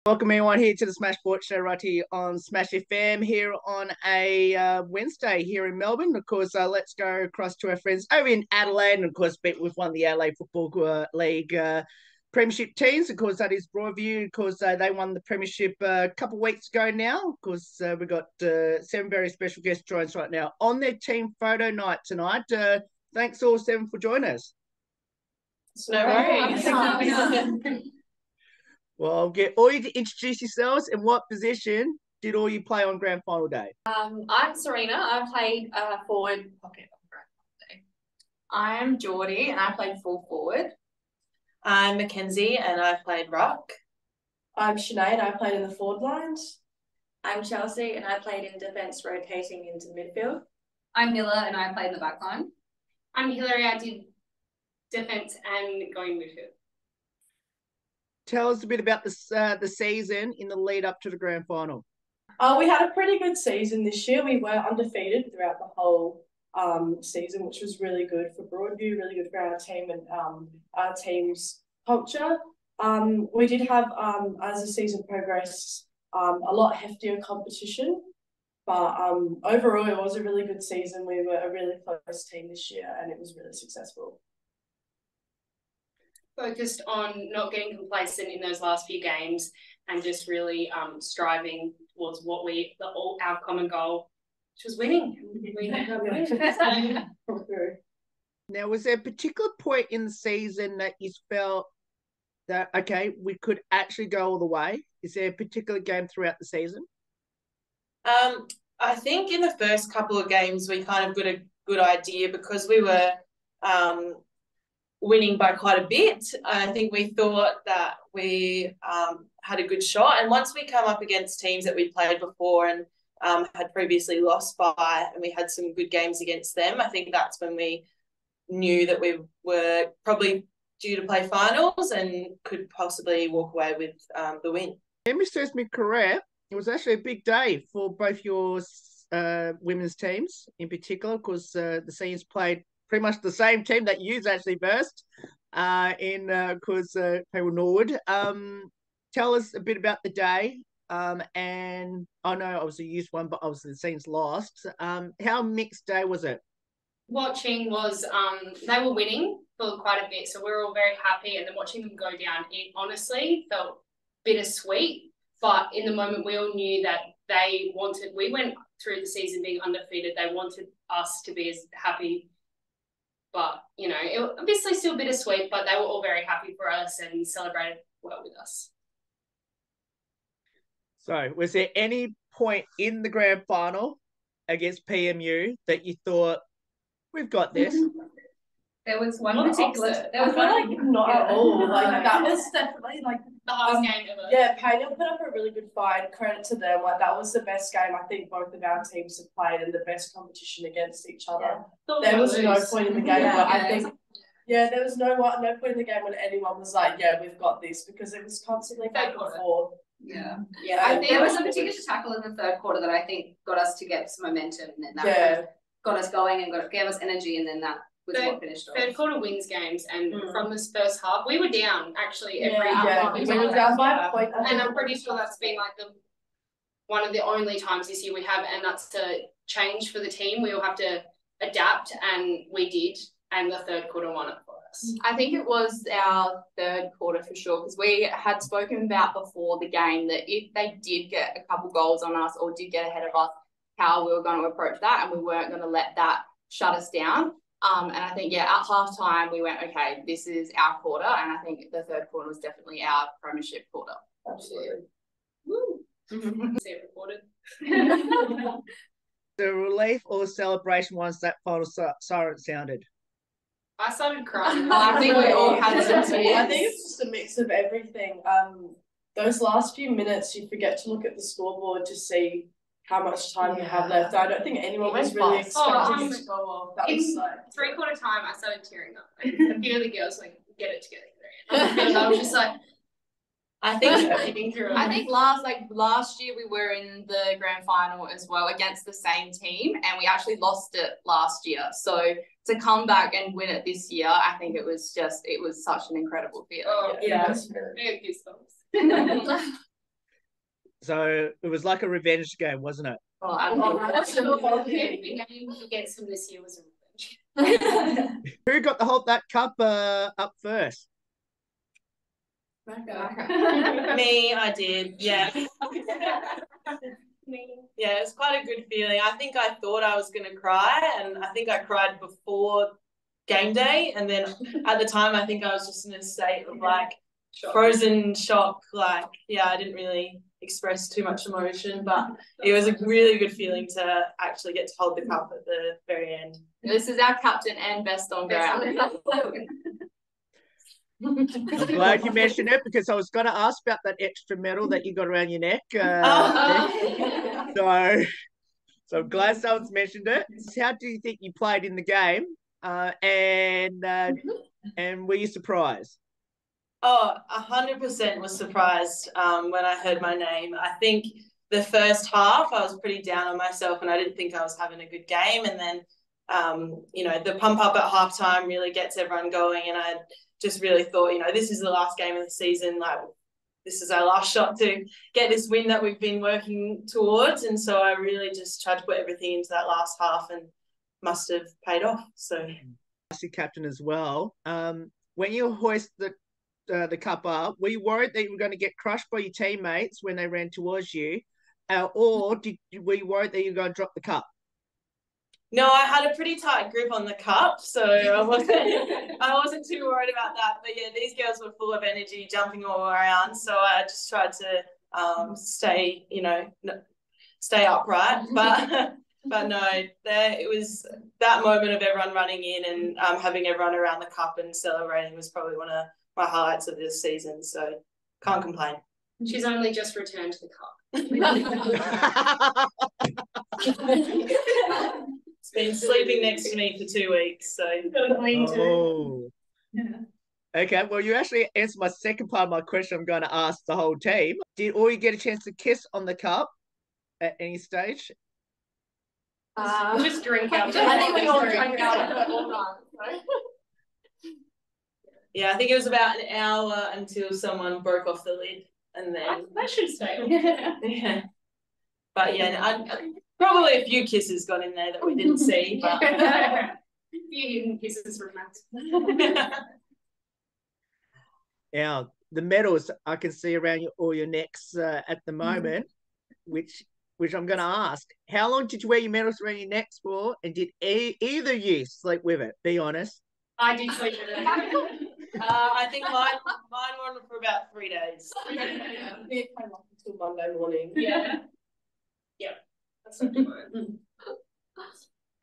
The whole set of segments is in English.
Welcome everyone here to the Smash Sports Show right here on Smash FM here on a Wednesday here in Melbourne. Of course, let's go across to our friends over in Adelaide. And of course, we've won the Adelaide Football League Premiership teams. Of course, that is Broadview. Of course, they won the Premiership a couple of weeks ago now. Of course, we've got 7 very special guest joins right now on their team photo night tonight. Thanks all 7 for joining us. No worries. Well, I'll get all you to introduce yourselves and what position did all you play on grand final day? I'm Serena. I played forward pocket on grand final day. I'm Geordie and I played full forward. I'm Mackenzie and I played ruck. I'm Sinead. I played in the forward lines. I'm Chelsea and I played in defence, rotating into midfield. I'm Miller and I played in the back line. I'm Hilary. I did defence and going midfield. Tell us a bit about the season in the lead up to the grand final. We had a pretty good season this year. We were undefeated throughout the whole season, which was really good for Broadview, really good for our team and our team's culture. We did have, as the season progressed, a lot heftier competition. But overall, it was a really good season. We were a really close team this year and it was really successful. Focused on not getting complacent in those last few games and just really striving towards what our common goal, which was winning. Now, was there a particular point in the season that you felt that, okay, we could actually go all the way? Is there a particular game throughout the season? I think in the first couple of games we kind of got a good idea because we were winning by quite a bit. I think we thought that we had a good shot. And once we come up against teams that we'd played before and had previously lost by, and we had some good games against them, I think that's when we knew that we were probably due to play finals and could possibly walk away with the win. Memory serves me correct, it was actually a big day for both your women's teams in particular, because the seniors played pretty much the same team that you actually versed in, because people Norwood. Tell us a bit about the day. And I know obviously you won, but obviously the scenes lost. How mixed day was it? Watching was, they were winning for quite a bit, so we were all very happy. And then watching them go down, it honestly felt bittersweet. But in the moment, we all knew that we went through the season being undefeated. They wanted us to be as happy. But, you know, it was obviously still bittersweet, but they were all very happy for us and celebrated well with us. So, was there any point in the grand final against PMU that you thought, we've got this? There was one particular. There was one not at all. Like that was definitely like the hardest game ever. Yeah, Payne put up a really good fight. Credit to them. Like that was the best game I think both of our teams have played and the best competition against each other. Yeah. There was no point in the game where I think. Yeah, there was no point in the game when anyone was like, "Yeah, we've got this," because it was constantly back and forth. Yeah. I think there was a particular tackle in the third quarter that I think got us to get some momentum, and then that got us going and gave us energy, and then that was what finished off. Third quarter wins games, and from this first half, we were down actually every we were down by a point. And I'm pretty sure that's been like one of the only times this year we have, and that's a change for the team. We all have to adapt, and we did, and the third quarter won it for us. I think it was our third quarter for sure, because we had spoken about before the game that if they did get a couple goals on us or did get ahead of us, how we were going to approach that, and we weren't going to let that shut us down. And I think, at halftime we went, okay, this is our quarter, and I think the third quarter was definitely our premiership quarter. Absolutely. Woo! See it recorded. The relief or the celebration once that final siren sounded? I started crying. I think we all had some tears. I think it's just a mix of everything. Those last few minutes, you forget to look at the scoreboard to see how much time you have left. I don't think anyone was really expecting it to go off. That was like 3/4 time, I started tearing up. Like, a few of the girls like, get it together. And I was just like, I think last year we were in the grand final as well against the same team, and we actually lost it last year. So to come back and win it this year, I think it was such an incredible feeling. Oh, yeah. So it was like a revenge game, wasn't it? Oh, Every game he gets from this year was a revenge. Who got to hold that cup up first? Me, I did. Yeah. Yeah, it was quite a good feeling. I think I thought I was going to cry, and I think I cried before game day. And then at the time, I think I was just in a state of like frozen shock. Like, yeah, I didn't really express too much emotion, but it was a really good feeling to actually get to hold the cup at the very end. This is our captain and best on ground. I'm glad you mentioned it because I was going to ask about that extra medal that you got around your neck. So I'm glad someone's mentioned it. How do you think you played in the game? And were you surprised? Oh, 100% was surprised when I heard my name. I think the first half I was pretty down on myself and I didn't think I was having a good game. And then, the pump up at halftime really gets everyone going. And I just really thought, this is the last game of the season. Like, this is our last shot to get this win that we've been working towards. And so I really just tried to put everything into that last half and must have paid off. So, captain as well. When you hoist the cup up, were you worried that you were going to get crushed by your teammates when they ran towards you, or were you worried that you were going to drop the cup? No, I had a pretty tight grip on the cup, so I wasn't too worried about that. But yeah, these girls were full of energy, jumping all around. So I just tried to stay upright. But no, it was that moment of everyone running in and having everyone around the cup and celebrating was probably one of my highlights of this season. So can't complain. She's only just returned to the cup. It's been sleeping next to me for 2 weeks, so. Oh. Okay, well, you actually answered my second part of my question I'm going to ask the whole team. Did all you get a chance to kiss on the cup at any stage? Just drink out. I think we all drank out of it all night. Yeah, I think it was about an hour until someone broke off the lid, and then that should stay. Yeah, but yeah, probably a few kisses got in there that we didn't see, but a few hidden kisses from Matt. Now, the medals I can see around all your necks at the moment, which I'm going to ask. How long did you wear your medals around your necks for, and did either of you sleep with it? Be honest. I did sleep with it. I think mine went for about 3 days. It came up until Monday morning. Yeah. That's not mine.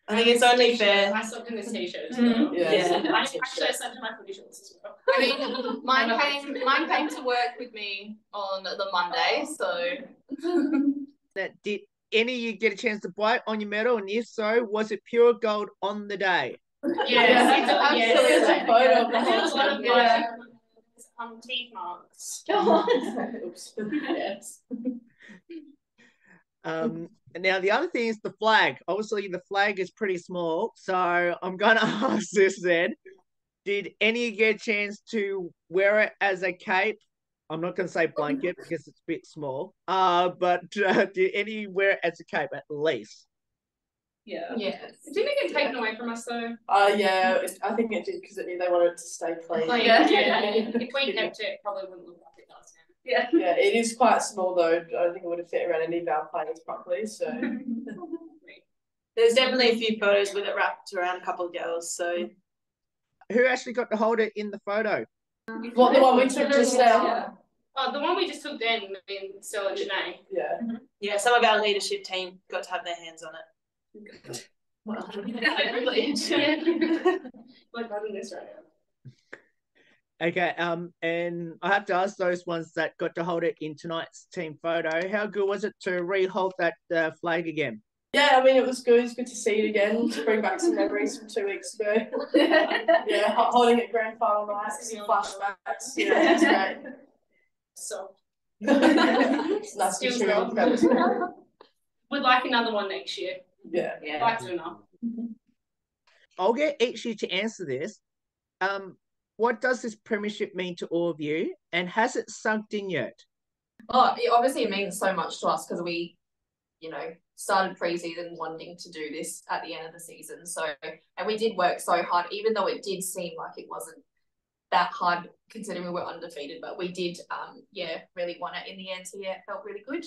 I think it's only fair. I slept in this t-shirt as well. Yeah. I slept in my footy shorts as well. I mean, mine came to work with me on the Monday, so. Did any of you get a chance to bite on your medal, and if so, was it pure gold on the day? Yes, absolutely. There's a photo of the There was a lot whole of teeth marks. Oops. Yes. And now the other thing is the flag. Obviously, the flag is pretty small, so I'm going to ask this then. Did any of you get a chance to wear it as a cape? I'm not going to say blanket because it's a bit small. But did any wear it as a cape at least? Yeah. Yes. Didn't it get taken away from us though? Yeah, I think it did because they wanted it to stay clean. Yeah. If we kept it, probably wouldn't look like it does now. Yeah, it is quite small though. I don't think it would have fit around any of our players properly. So There's definitely a few photos with it wrapped around a couple of girls. So who actually got to hold it in the photo? what, the one we took just now? Oh, the one we just took then, Stella and Janae. Yeah. Yeah, some of our leadership team got to have their hands on it. Like running this right now. Okay, and I have to ask those ones that got to hold it in tonight's team photo, how good was it to re-hold that flag again? Yeah, I mean, it was good. It's good to see it again, to bring back some memories from 2 weeks ago. Yeah, holding it grand final night, some flashbacks. Yeah, it's great. So. It's nice to see you. We'd like another one next year. Yeah. Like to enough. I'll get each of you to answer this. What does this premiership mean to all of you, and has it sunk in yet? Oh, it means so much to us because we, started pre-season wanting to do this at the end of the season. So, and we did work so hard, even though it did seem like it wasn't that hard considering we were undefeated, but we did, really want it in the end. So yeah, it felt really good.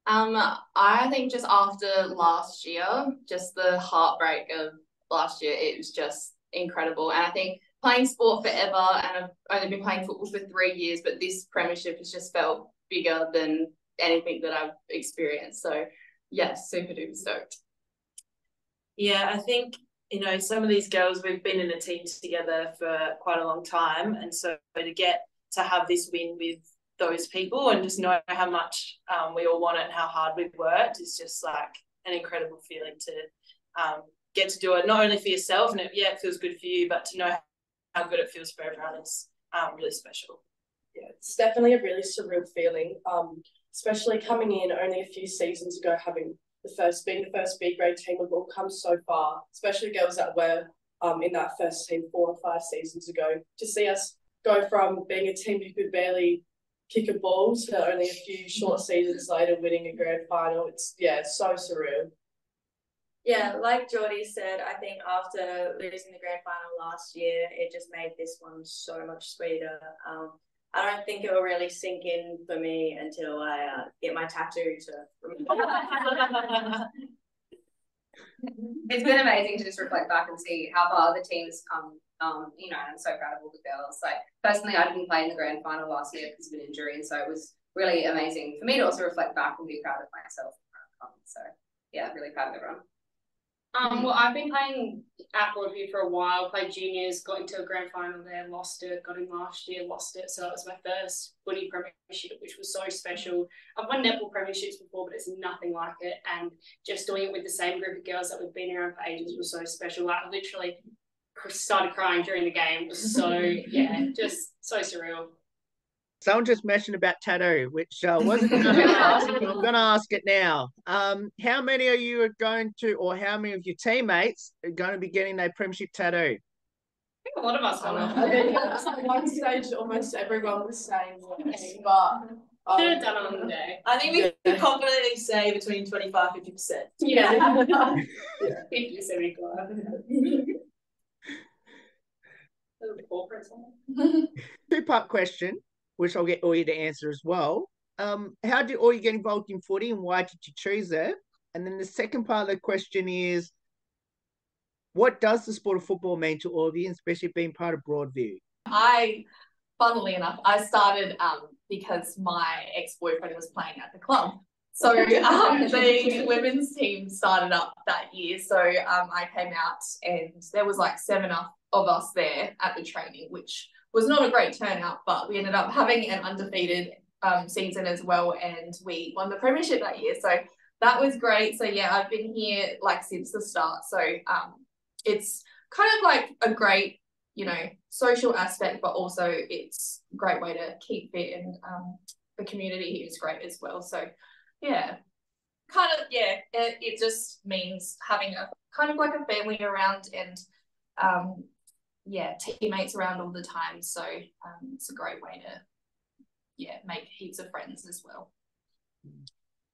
I think just after last year, just the heartbreak of last year, it was just incredible. And I think playing sport forever, and I've only been playing football for 3 years, but this premiership has just felt bigger than anything that I've experienced. So yeah, super duper stoked. Yeah, I think, some of these girls, we've been in a team together for quite a long time. And so to get to have this win with those people and just know how much we all want it and how hard we've worked is just like an incredible feeling to get to do it, not only for yourself, and it feels good for you, but to know how good it feels for everyone is really special. Yeah, it's definitely a really surreal feeling, especially coming in only a few seasons ago, having being the first B grade team. We've all come so far, especially girls that were in that first team 4 or 5 seasons ago. To see us go from being a team who could barely kick a ball to only a few short seasons later winning a grand final, it's so surreal. Yeah, like Geordie said, I think after losing the grand final last year, it just made this one so much sweeter. I don't think it will really sink in for me until I get my tattoo to remember. It's been amazing to just reflect back and see how far the team's come. I'm so proud of all the girls. Like personally, I didn't play in the grand final last year because of an injury, and so it was really amazing for me to also reflect back and be proud of myself. So yeah, really proud of everyone. Well, I've been playing at Broadview for a while, played juniors, got into a grand final there, lost it, got in last year, lost it. So it was my first footy premiership, which was so special. I've won netball premierships before, but it's nothing like it. And just doing it with the same group of girls that we've been around for ages was so special. Like, I literally started crying during the game. It was so, just so surreal. Someone just mentioned about tattoo, which wasn't going to ask, but I'm going to ask it now. How many of you are going to, or how many of your teammates are going to be getting their premiership tattoo? I think a lot of us are. I think at one stage almost everyone was saying yes, but should have done it on the day. I think we could confidently say between 25-50%. Yeah. 50-75. Two-part question, which I'll get all you to answer as well. How did all you get involved in footy, and why did you choose it? And then the second part of the question is, what does the sport of football mean to all of you, especially being part of Broadview? Funnily enough, I started because my ex-boyfriend was playing at the club. So the women's team started up that year. So I came out and there was like 7 of us there at the training, which was not a great turnout, but we ended up having an undefeated season as well, and we won the premiership that year. So that was great. So yeah, I've been here like since the start. So it's kind of like a great, social aspect, but also it's a great way to keep fit, and the community here is great as well. So yeah, it just means having a kind of like a family around, and teammates around all the time. So it's a great way to make heaps of friends as well.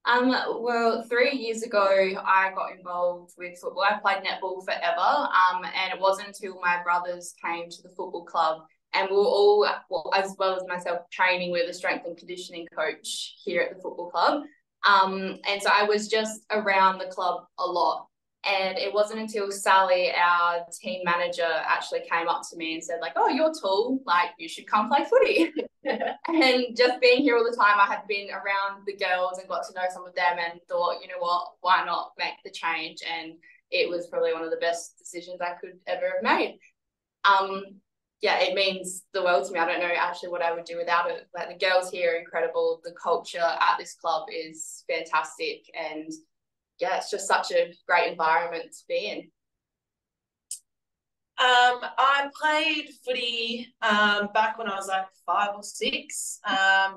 Well, 3 years ago, I got involved with football. I played netball forever, and it wasn't until my brothers came to the football club, and we were all, as well as myself, training with a strength and conditioning coach here at the football club. And so I was just around the club a lot. And it wasn't until Sally, our team manager, actually came up to me and said, like, oh, you're tall, like, you should come play footy. And just being here all the time, I had been around the girls and got to know some of them and thought, you know what, why not make the change? And it was probably one of the best decisions I could ever have made. It means the world to me. I don't know actually what I would do without it. Like, the girls here are incredible. The culture at this club is fantastic, and it's just such a great environment to be in. I played footy back when I was like 5 or 6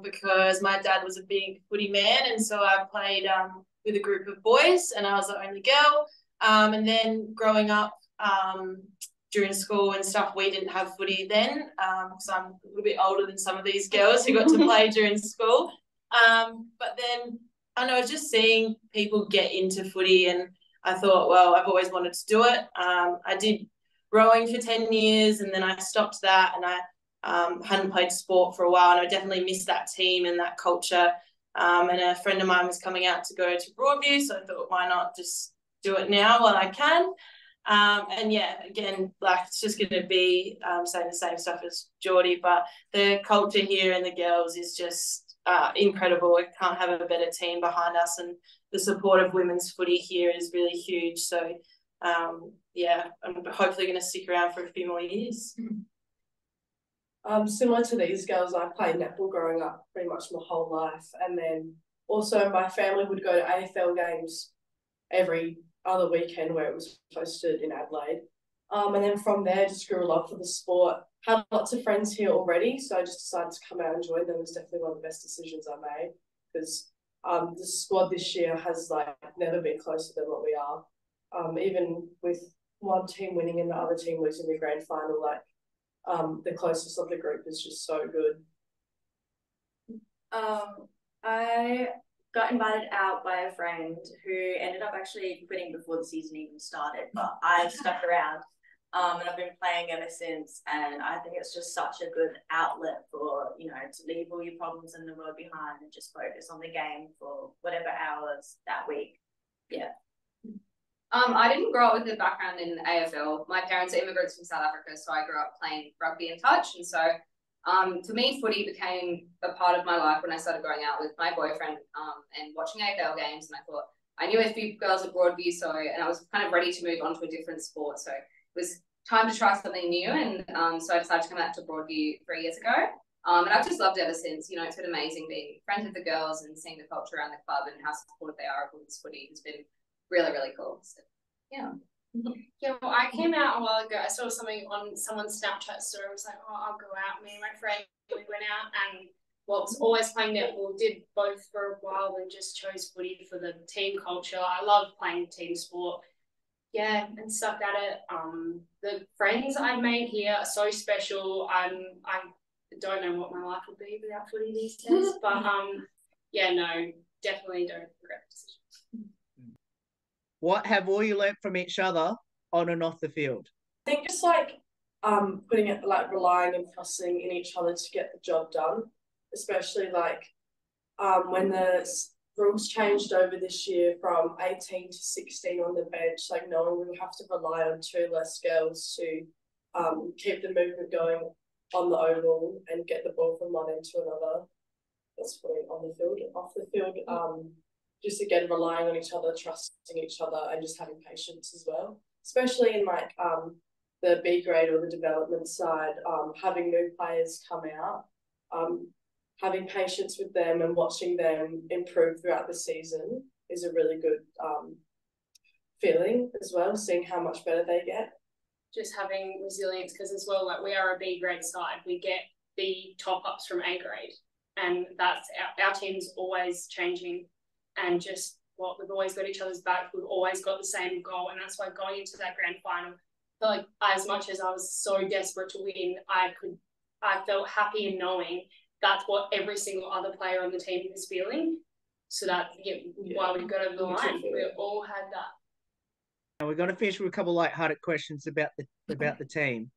because my dad was a big footy man, and so I played with a group of boys, and I was the only girl. And then growing up during school and stuff, we didn't have footy then, because I'm a little bit older than some of these girls who got to play during school. But then I know just seeing people get into footy, and I thought, well, I've always wanted to do it. I did rowing for 10 years and then I stopped that, and I hadn't played sport for a while, and I definitely missed that team and that culture. And a friend of mine was coming out to go to Broadview, so I thought, why not just do it now while I can? And yeah, again, like it's just going to be saying the same stuff as Geordie, but the culture here and the girls is just incredible. We can't have a better team behind us, and the support of women's footy here is really huge. So yeah, I'm hopefully going to stick around for a few more years. Similar to these girls, I played netball growing up pretty much my whole life, and then also my family would go to AFL games every other weekend where it was hosted in Adelaide. And then from there, just grew a love for the sport. Had lots of friends here already, so I just decided to come out and join them. It was definitely one of the best decisions I made, because the squad this year has like never been closer than what we are. Even with one team winning and the other team losing the grand final, like the closest of the group is just so good. I got invited out by a friend who ended up actually quitting before the season even started, but I stuck around. And I've been playing ever since, and I think it's just such a good outlet for, you know, to leave all your problems in the world behind and just focus on the game for whatever hours that week. Yeah. I didn't grow up with a background in AFL. My parents are immigrants from South Africa, so I grew up playing rugby and touch. And so for me, footy became a part of my life when I started going out with my boyfriend and watching AFL games. And I thought, I knew a few girls at Broadview, and I was kind of ready to move on to a different sport. So it was time to try something new. And so I decided to come out to Broadview 3 years ago. And I've just loved it ever since. You know, it's been amazing being friends with the girls and seeing the culture around the club and how supportive they are of women's footy has been really, really cool. So, yeah. Yeah, well, I came out a while ago. I saw something on someone's Snapchat story. I was like, oh, I'll go out. Me and my friend, we went out, and was always playing netball, did both for a while, and just chose footy for the team culture. I love playing team sport. Yeah, and stuck at it. The friends I've made here are so special. I don't know what my life would be without footy these days, but yeah, no, definitely don't regret the decision. What have all you learnt from each other on and off the field? I think just like putting it, like relying and trusting in each other to get the job done, especially like when the rules changed over this year from 18 to 16 on the bench, like knowing we would have to rely on 2 less girls to keep the movement going on the oval and get the ball from one end to another. That's probably on the field. Off the field, just again relying on each other, trusting each other, and just having patience as well, especially in like the B grade or the development side, having new players come out, having patience with them and watching them improve throughout the season is a really good feeling as well, seeing how much better they get. Just having resilience, because as well, like we are a B grade side, we get the top ups from A grade, and that's our team's always changing. And just what we've always got each other's back. We've always got the same goal, and that's why going into that grand final, I felt like as much as I was so desperate to win, I felt happy in knowing that's what every single other player on the team is feeling. So that while we got over the line, we all had that. Now we're going to finish with a couple of light-hearted questions about the team.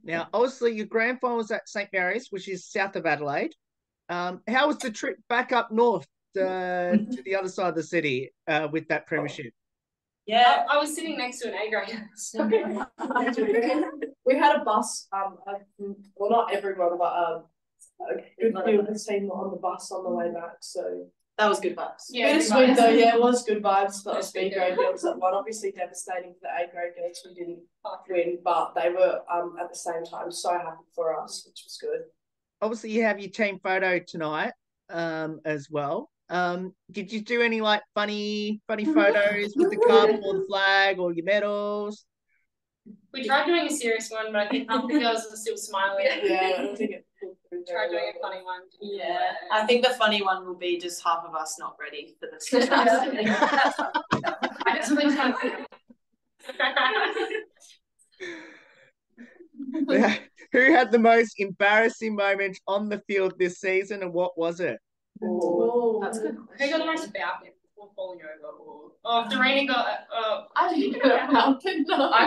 Now, obviously, your grand final was at St Mary's, which is south of Adelaide. How was the trip back up north to the other side of the city with that premiership? Yeah, I was sitting next to an A grade. We had a bus. Well, not everyone, but a good few of the team were on the bus on the way back. So that was good vibes. Yeah, bittersweet though. Yeah, it was good vibes for us B grade girls. That one obviously devastating for the A grade girls who didn't win, but they were at the same time so happy for us, which was good. Obviously, you have your team photo tonight as well. Did you do any like funny photos with the cup or the flag or your medals? We tried doing a serious one, but I think half the girls are still smiling. Yeah, I don't think it tried doing a funny one. Yeah, I think the funny one will be just half of us not ready for this. I just think Who had the most embarrassing moment on the field this season, and what was it? That's good. Who got the most bouncing or falling over? Or if Doreen got I didn't know how to know. I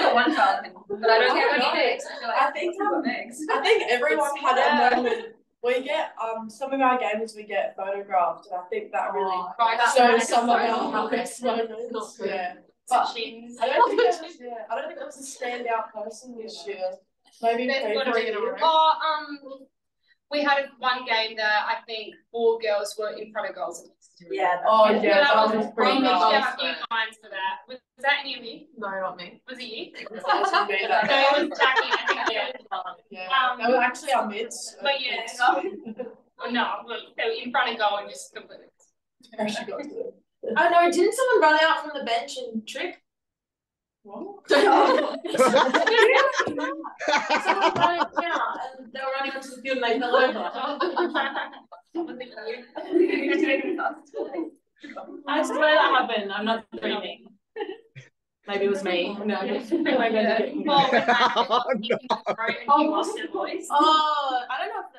got one falcon, but I don't think I got any eggs. I think everyone had a moment. We get some of our games we get photographed, and I think that really shows some of our best moments. Yeah. But I don't think there was a standout person this year. Maybe we had one game that I think 4 girls were in front of goals. Yeah. That was pretty good. A few fines for that. Was that any of you? No, not me. Was it you? It was Jackie, I think. Yeah. They were actually our mids. But yeah. In front of goal and just completely. Oh no! Didn't someone run out from the bench and trip? What? Someone ran out and they were running onto the field and they fell over. I swear that happened. I'm not dreaming. Maybe it was me. No. Oh, I don't know if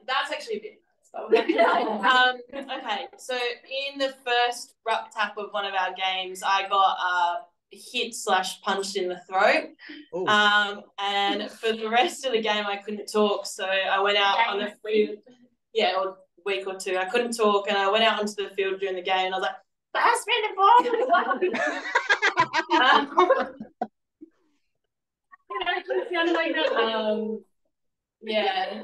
that's actually a bit. Okay, so in the first ruck tap of one of our games, I got hit / punched in the throat. And for the rest of the game, I couldn't talk, so I went out on the field. Yeah, or week or two, I couldn't talk, and I went out onto the field during the game, and I was like, "Pass me the ball!" Yeah.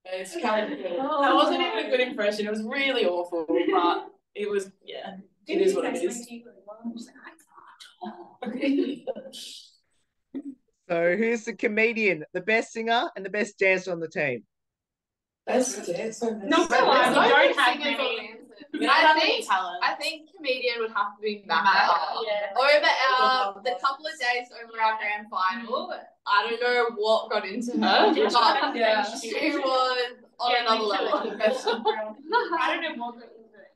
It's kind of good. That wasn't even a good impression. It was really awful, but it was, yeah, it is what it is. So who's the comedian, the best singer, and the best dancer on the team? Best dancer. Not for long. You don't have many. I think comedian would have to be Macca. Yeah. Over the couple of days over our grand final, I don't know what got into her, but she was on another level. I don't know what got into it.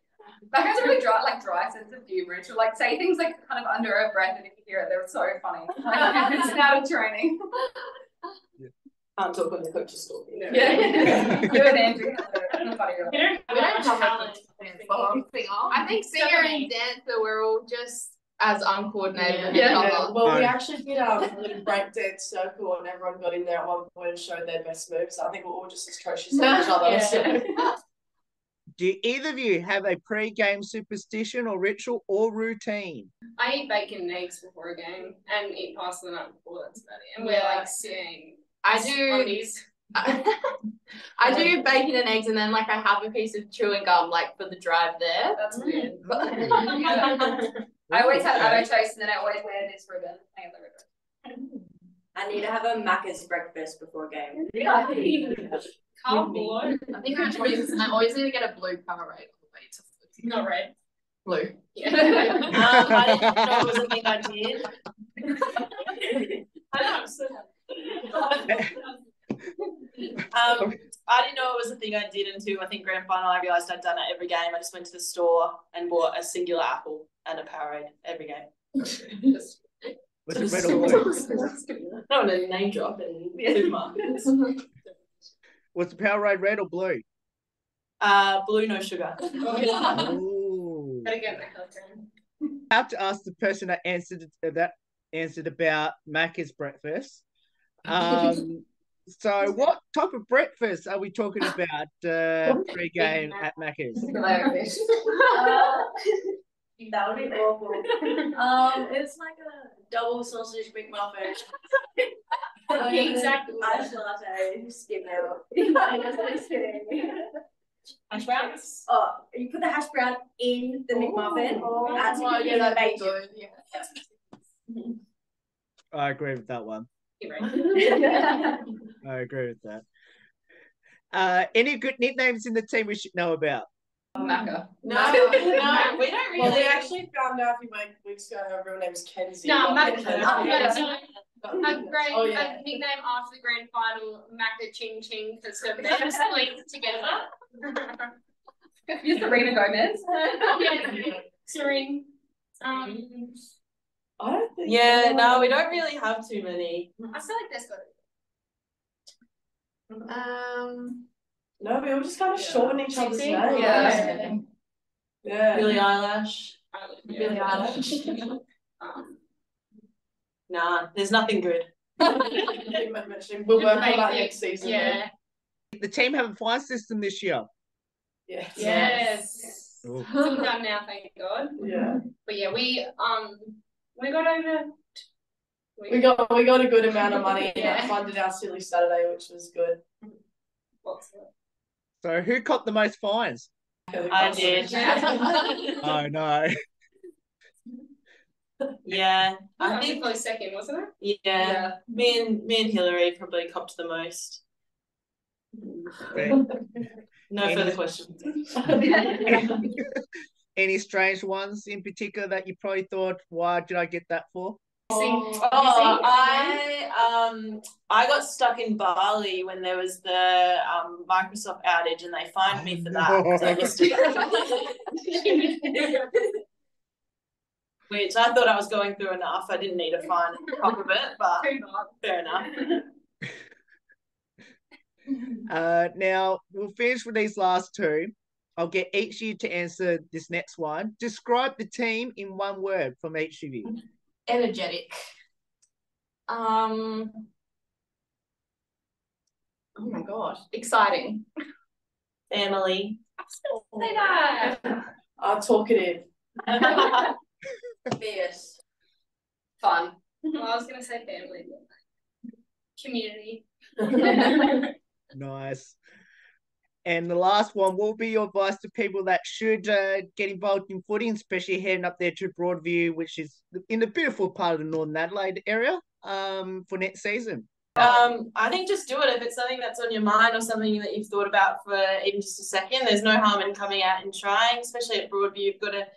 That has a really dry sense of humor. She'll say things kind of under her breath, and if you hear it, they're so funny. It's out of training. Can't talk when the coach is talking. Yeah. You and Andrew. We don't have talent. I think singer and dancer were all just as uncoordinated. Well, we actually did a little break dance circle, and everyone got in there at one point and showed their best moves. So I think we're all just as coaches as each other. Do either of you have a pre-game superstition or ritual or routine? I eat bacon and eggs before a game and eat pasta the night before. That's about it. And we're sitting. I do bacon and eggs, and then I have a piece of chewing gum for the drive there. That's weird. I always have avocado toast, and then I always wear this ribbon. I need to have a Macca's breakfast before game. Carb I think I always need to get a blue Powerade. Not red. Blue. I didn't know it was a thing I did. I didn't know it was a thing I did until I think grand final. I realised I'd done it every game. I just went to the store and bought a singular apple and a Powerade every game. Was it red or blue? No, a name drop in supermarkets. Was the Powerade red or blue? Blue, no sugar. Ooh. Gotta get my health. I have to ask the person that answered about Macca's breakfast. So what type of breakfast are we talking about pre-game at Macca's? That would be awful. It's like a double sausage McMuffin. Exactly. Iced latte, skim milk. Hash browns? Oh, you put the hash brown in the McMuffin. That's what you make good. I agree with that one. I agree with that. Any good nicknames in the team we should know about? Macca. No, we don't really. Well, we actually found out a few weeks ago her real name's Kenzie. No, not Macca. Kenzie. A nickname after the grand final, Macca Ching Ching, because her names linked together. You're Serena Gomez. Serene. I don't think. Yeah, no, we don't really have too many. I feel like there's got No, we all just kind of shorten each other's Sexy? names. Yeah. Yeah. Billie Eilish. Billie Eilish. Nah, there's nothing good. We'll work on that next season. Yeah. The team have a fine system this year. Yes. Yes. Ooh. It's all done now, thank God. Yeah. But yeah, we got over. We got a good amount of money Yeah. funded our silly Saturday, which was good. So who copped the most fines? I did. Oh no. Yeah, I I think think. close second, wasn't it? Yeah, me and Hillary probably copped the most. No further questions. Any strange ones in particular that you probably thought, why did I get that for? I got stuck in Bali when there was the Microsoft outage, and they fined me for that because I missed it. Which I thought I was going through enough. I didn't need a fine on top of it, but fair enough. Now we'll finish with these last two. I'll get each of you to answer this next one. Describe the team in one word from each of you. Energetic. Oh my gosh, exciting. Family. Say that. Talkative. Fierce. Fun. Well, I was gonna say family. Community. Nice. And the last one, will be your advice to people that should get involved in footy, especially heading up there to Broadview, which is in the beautiful part of the Northern Adelaide area, for next season? I think just do it if it's something that's on your mind or something that you've thought about for even just a second. There's no harm in coming out and trying, especially at Broadview. You've got a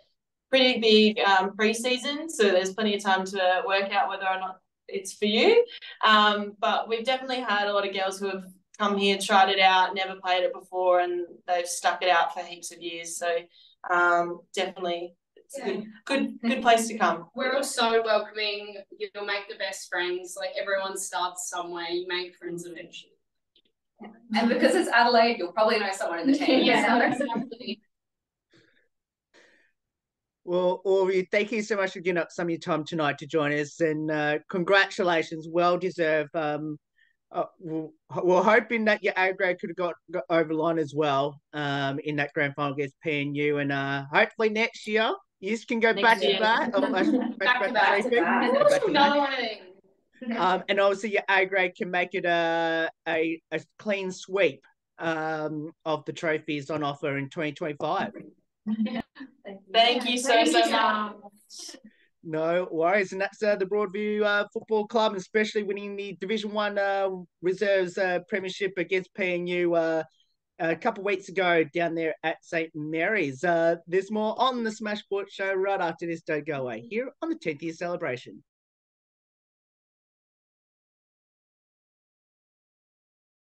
pretty big pre-season, so there's plenty of time to work out whether or not it's for you. But we've definitely had a lot of girls who have come here, tried it out, never played it before, and they've stuck it out for heaps of years. So definitely it's a good place to come. We're all so welcoming. You'll make the best friends. Like everyone starts somewhere. You make friends eventually. And because it's Adelaide, you'll probably know someone in the team. Yeah. Well, all of you, thank you so much for giving up some of your time tonight to join us, and congratulations, well deserved. We're hoping that your A grade could have got over the line as well in that grand final against PNU, and hopefully next year you can go back to back. Back to back. And obviously your A grade can make it a clean sweep of the trophies on offer in 2025. Thank you so much. No worries, and that's the Broadview Football Club, especially winning the Division 1 Reserves Premiership against PNU a couple of weeks ago down there at St Mary's. There's more on the Smash Sports Show right after this. Don't go away here on the 10th year celebration.